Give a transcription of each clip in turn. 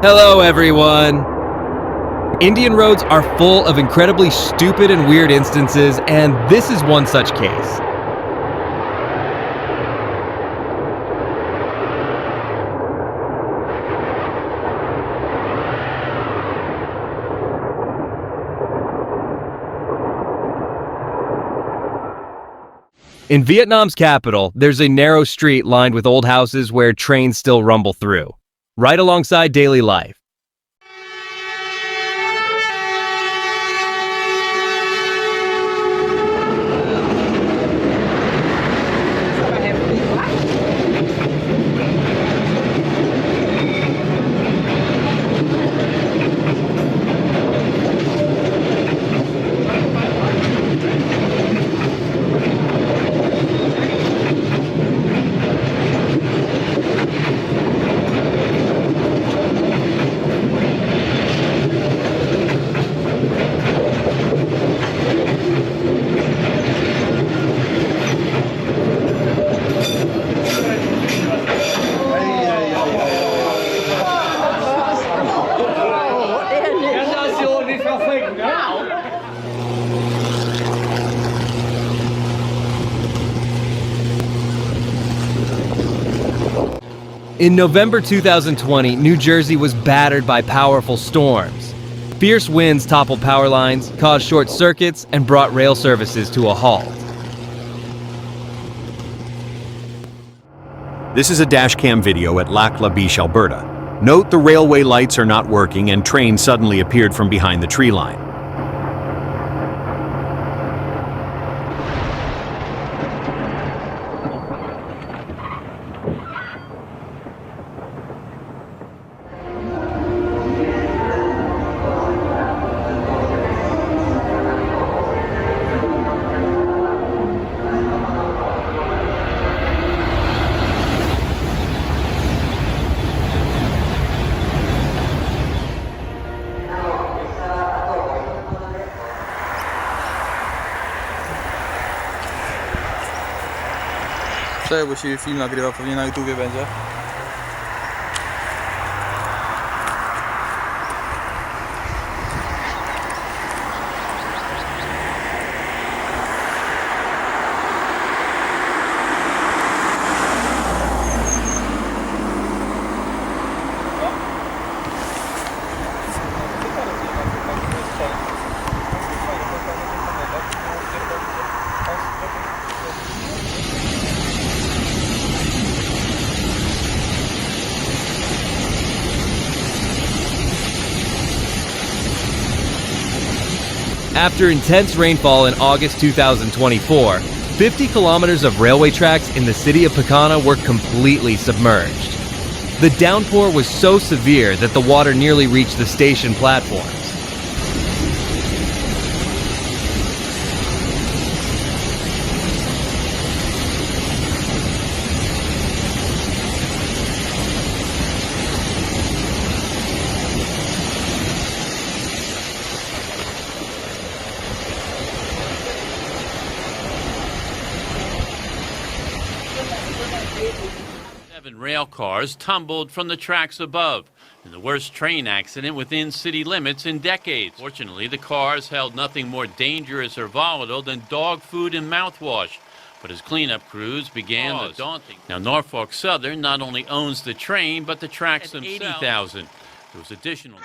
Hello, everyone. Indian roads are full of incredibly stupid and weird instances, and this is one such case. In Vietnam's capital, there's a narrow street lined with old houses where trains still rumble through, right alongside daily life. In November 2020, New Jersey was battered by powerful storms. Fierce winds toppled power lines, caused short circuits, and brought rail services to a halt. This is a dashcam video at Lac La Biche, Alberta. Note the railway lights are not working and trains suddenly appeared from behind the tree line. Cześć, bo się film nagrywa, pewnie na YouTubie będzie. After intense rainfall in August 2024, 50 kilometers of railway tracks in the city of Pecana were completely submerged. The downpour was so severe that the water nearly reached the station platforms. Seven rail cars tumbled from the tracks above in the worst train accident within city limits in decades. Fortunately, the cars held nothing more dangerous or volatile than dog food and mouthwash. But as cleanup crews began the daunting. Now, Norfolk Southern not only owns the train, but the tracks themselves. 80,000. There was additional.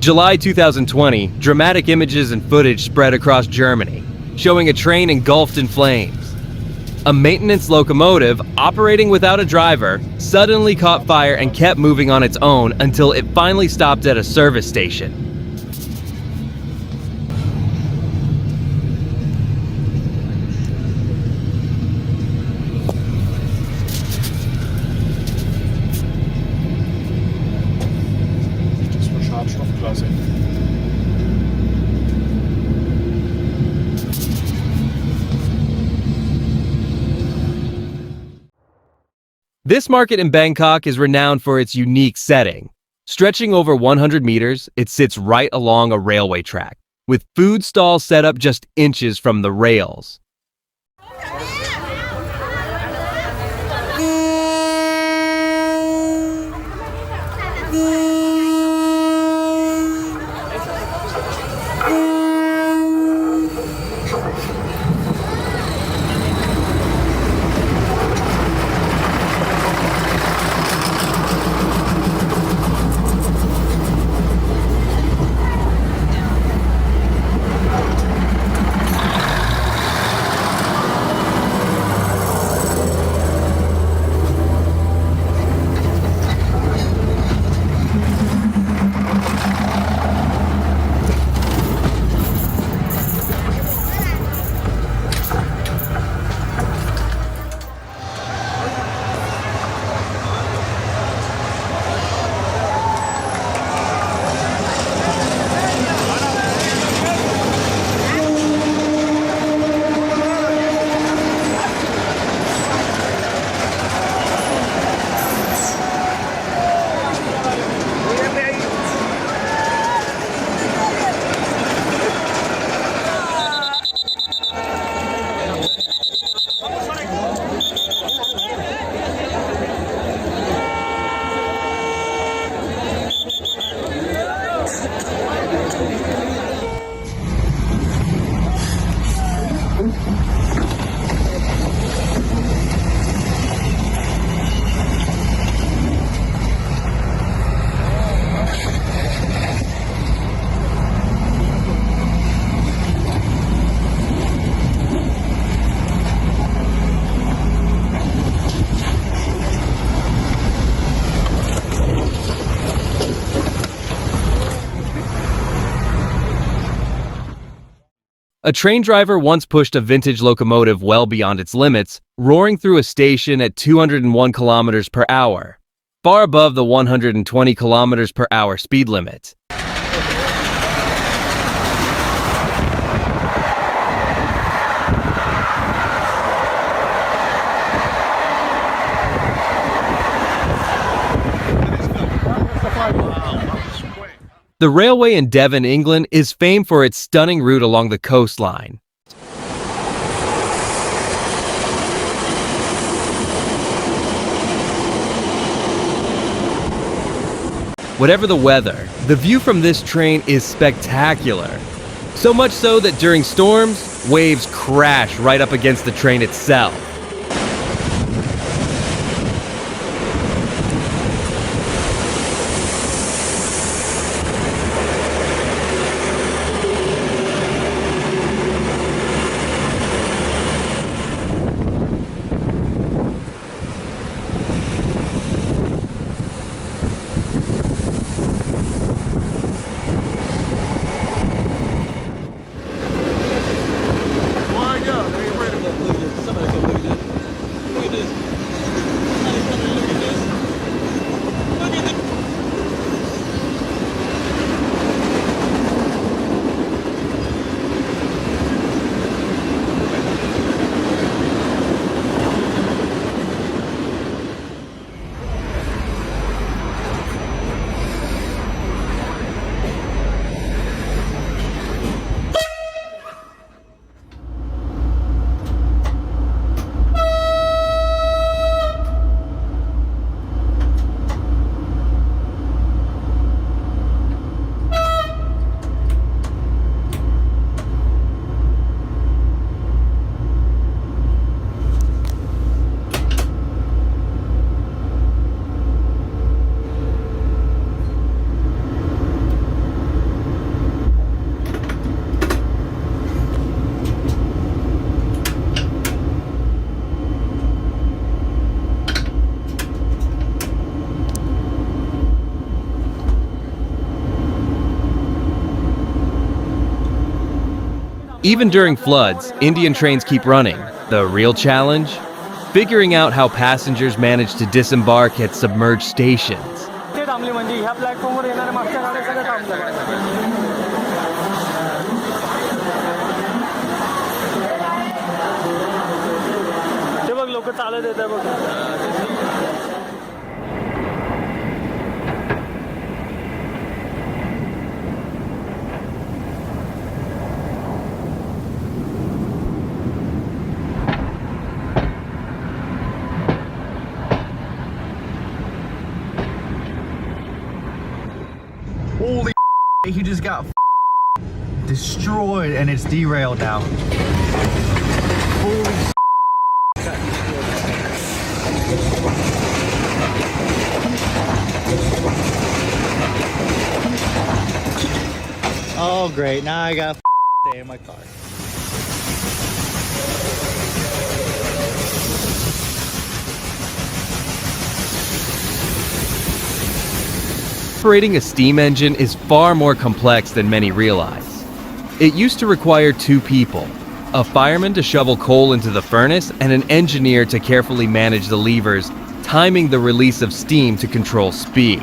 July 2020, dramatic images and footage spread across Germany, showing a train engulfed in flames. A maintenance locomotive, operating without a driver, suddenly caught fire and kept moving on its own until it finally stopped at a service station. This market in Bangkok is renowned for its unique setting. Stretching over 100 meters, it sits right along a railway track, with food stalls set up just inches from the rails. A train driver once pushed a vintage locomotive well beyond its limits, roaring through a station at 201 kilometers per hour, far above the 120 kilometers per hour speed limit. The railway in Devon, England is famed for its stunning route along the coastline. Whatever the weather, the view from this train is spectacular. So much so that during storms, waves crash right up against the train itself. Even during floods, Indian trains keep running. The real challenge? Figuring out how passengers manage to disembark at submerged stations. लोक चालत येत आहे बघ He just got destroyed and it's derailed now. Holy oh great, now I gotta stay in my car. Operating a steam engine is far more complex than many realize. It used to require two people, a fireman to shovel coal into the furnace and an engineer to carefully manage the levers, timing the release of steam to control speed.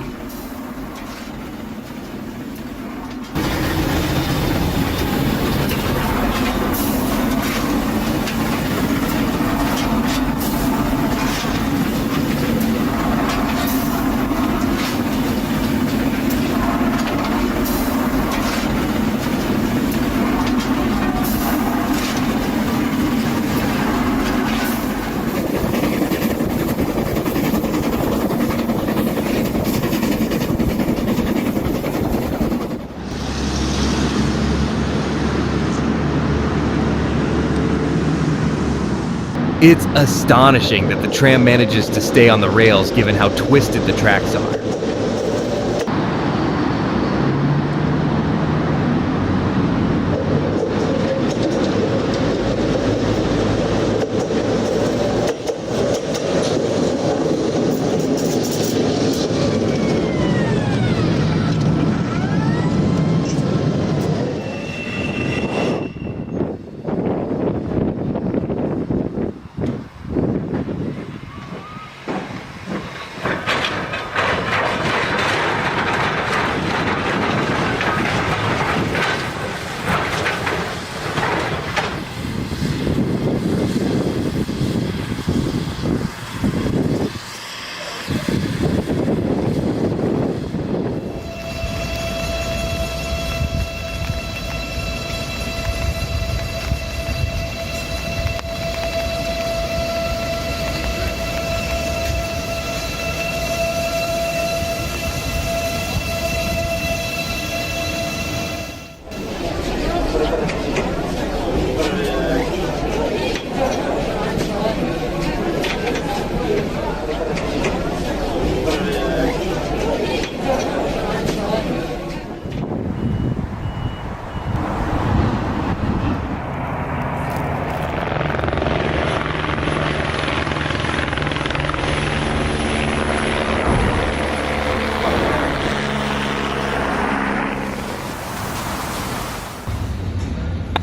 It's astonishing that the tram manages to stay on the rails given how twisted the tracks are.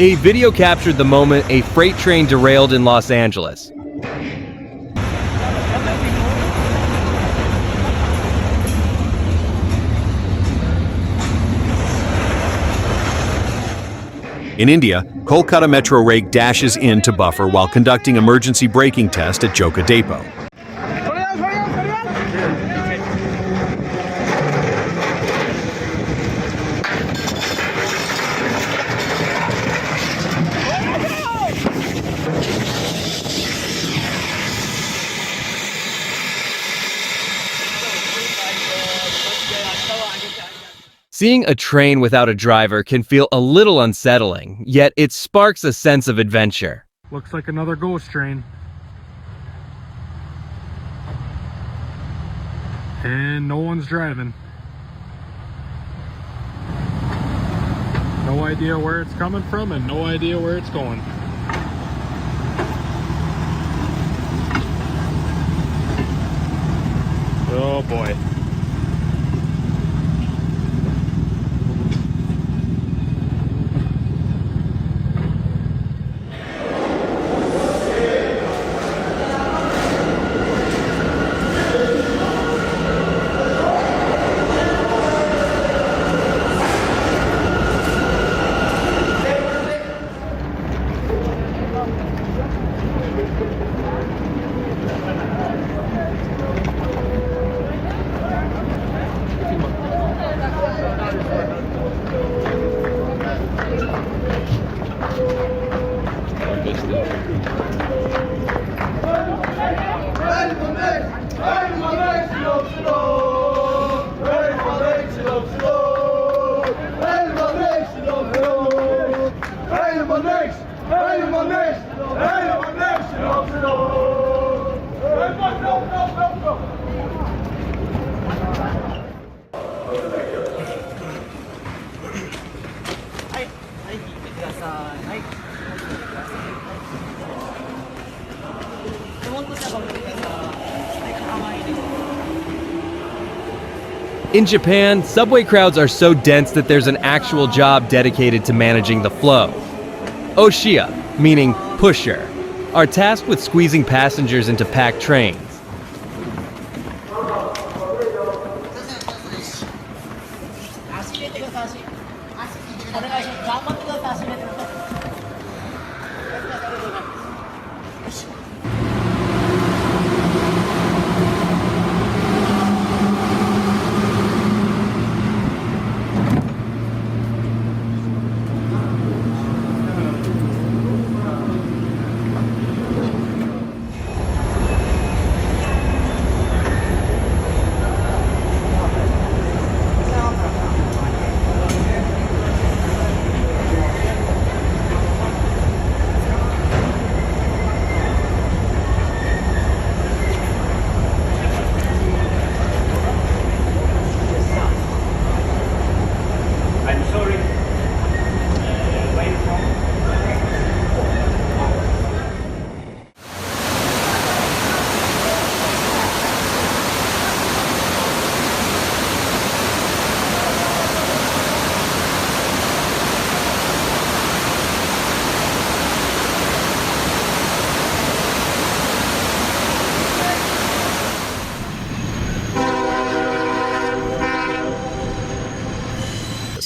A video captured the moment a freight train derailed in Los Angeles. In India, Kolkata Metro rake dashes in to buffer while conducting emergency braking test at Joka Depot. Seeing a train without a driver can feel a little unsettling, yet it sparks a sense of adventure. Looks like another ghost train. And no one's driving. No idea where it's coming from and no idea where it's going. Oh boy. In Japan, subway crowds are so dense that there's an actual job dedicated to managing the flow. Oshiya, meaning pusher, are tasked with squeezing passengers into packed trains.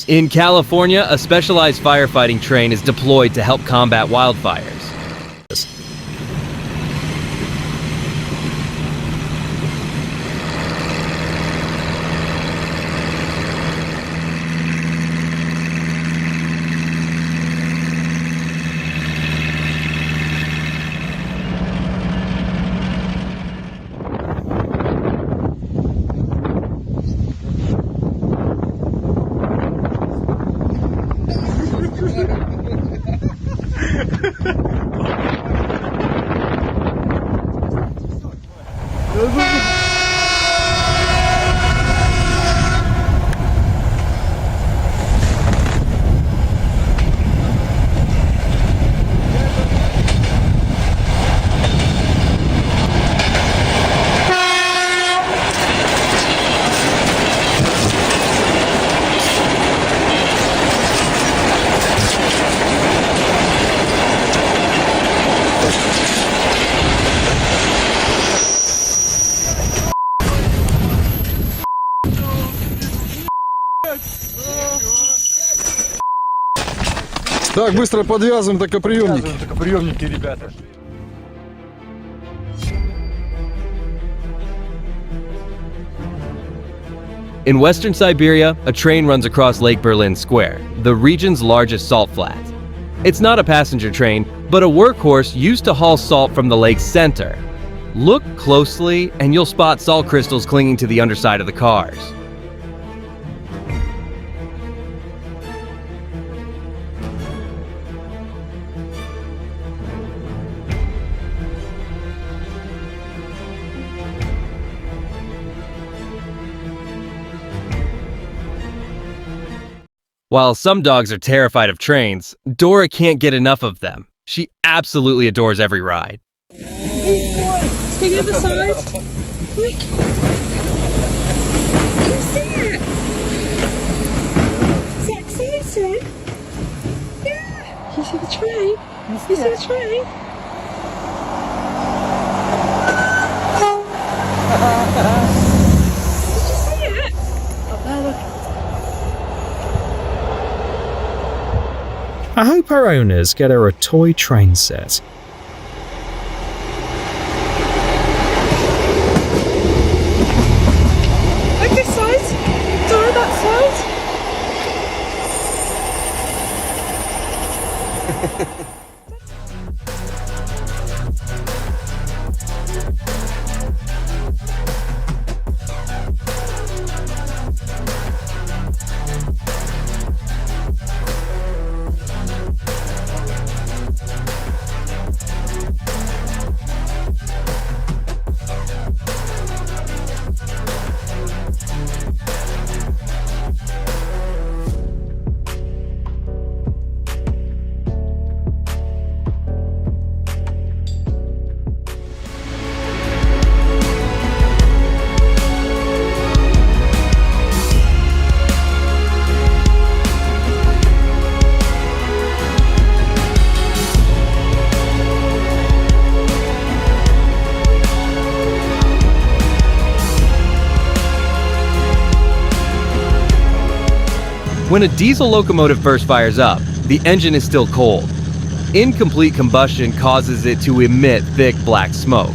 In California, a specialized firefighting train is deployed to help combat wildfires. Так, быстро подвязываем токоприемники. Токоприемники, ребята. In western Siberia, a train runs across Lake Berlin Square, the region's largest salt flat. It's not a passenger train, but a workhorse used to haul salt from the lake's center. Look closely, and you'll spot salt crystals clinging to the underside of the cars. While some dogs are terrified of trains, Dora can't get enough of them. She absolutely adores every ride. Take it to the side. Look. You see it? See it? See it? See it? Yeah. You see the train? You see the train? Did you see it? Up there, look. I hope our owners get her a toy train set. Look this side. Dora, that side. When a diesel locomotive first fires up, the engine is still cold. Incomplete combustion causes it to emit thick black smoke.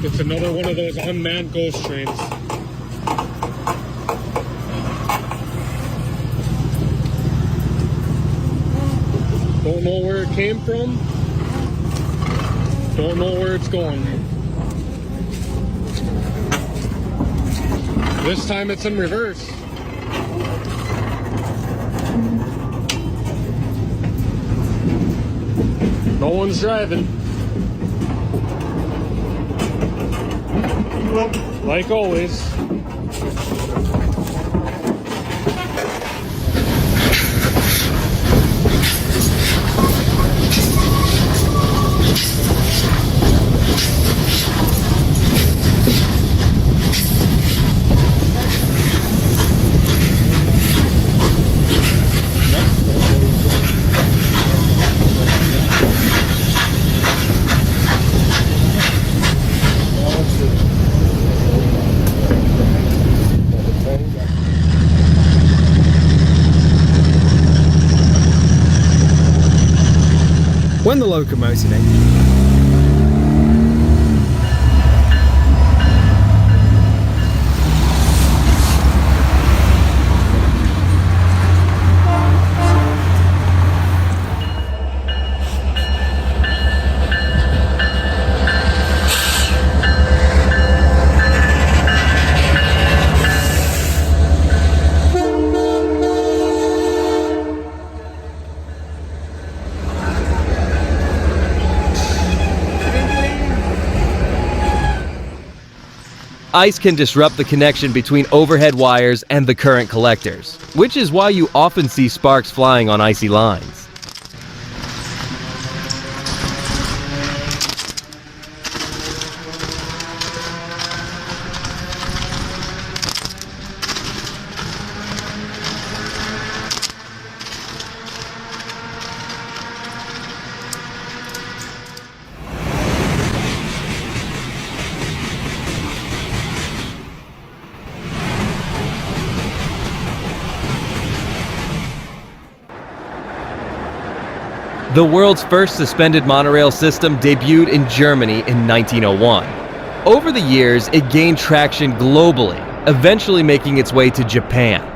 It's another one of those unmanned ghost trains. Don't know where it came from. Don't know where it's going. This time it's in reverse. No one's driving. Like always. When the locomotive engine Ice can disrupt the connection between overhead wires and the current collectors, which is why you often see sparks flying on icy lines. The world's first suspended monorail system debuted in Germany in 1901. Over the years, it gained traction globally, eventually making its way to Japan.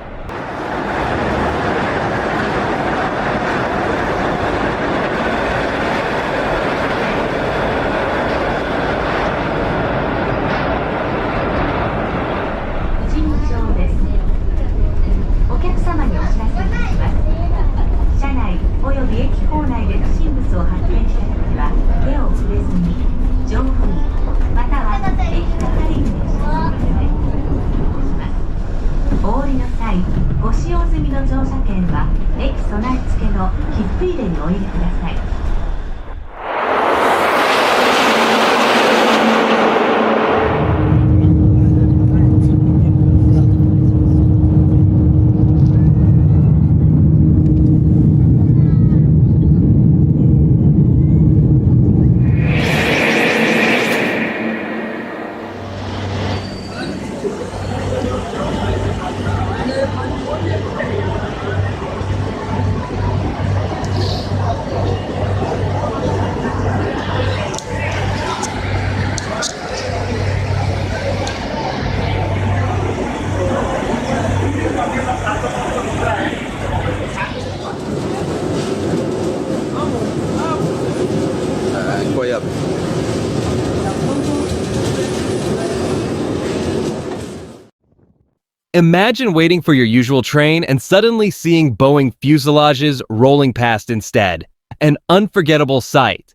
Imagine waiting for your usual train and suddenly seeing Boeing fuselages rolling past instead. An unforgettable sight.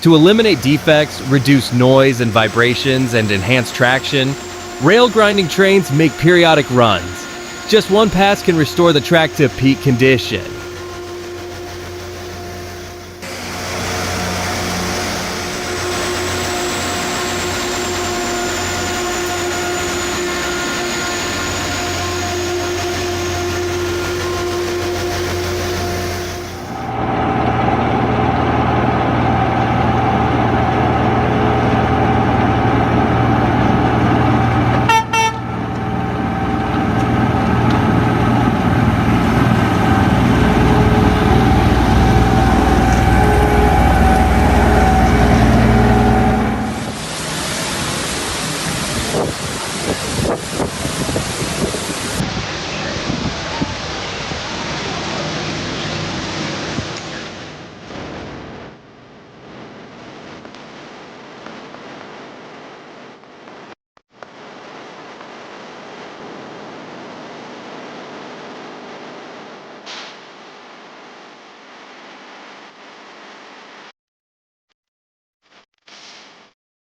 To eliminate defects, reduce noise and vibrations, and enhance traction, rail grinding trains make periodic runs. Just one pass can restore the track to peak condition.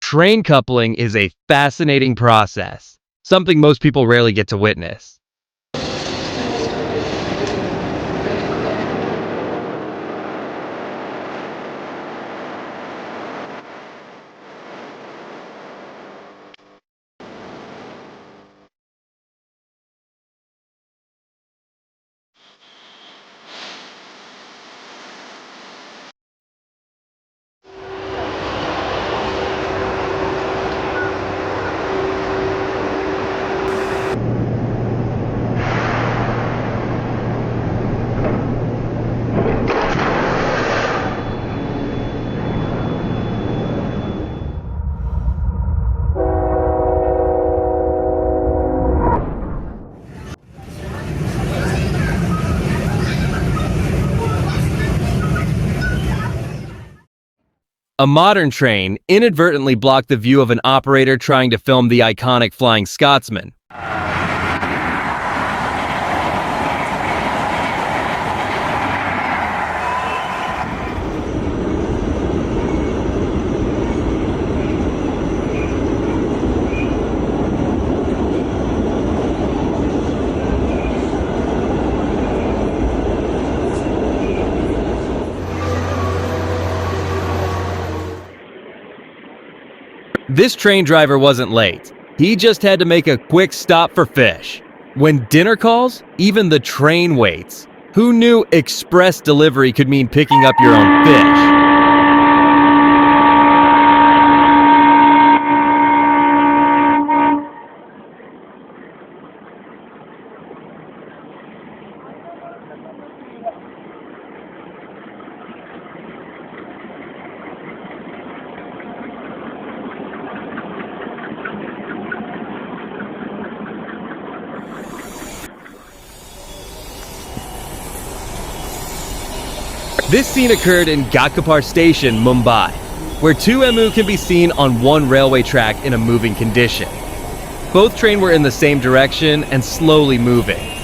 Train coupling is a fascinating process, something most people rarely get to witness. A modern train inadvertently blocked the view of an operator trying to film the iconic Flying Scotsman. This train driver wasn't late. He just had to make a quick stop for fish. When dinner calls, even the train waits. Who knew express delivery could mean picking up your own fish? This scene occurred in Ghatkapar Station, Mumbai, where two EMU can be seen on one railway track in a moving condition. Both trains were in the same direction and slowly moving.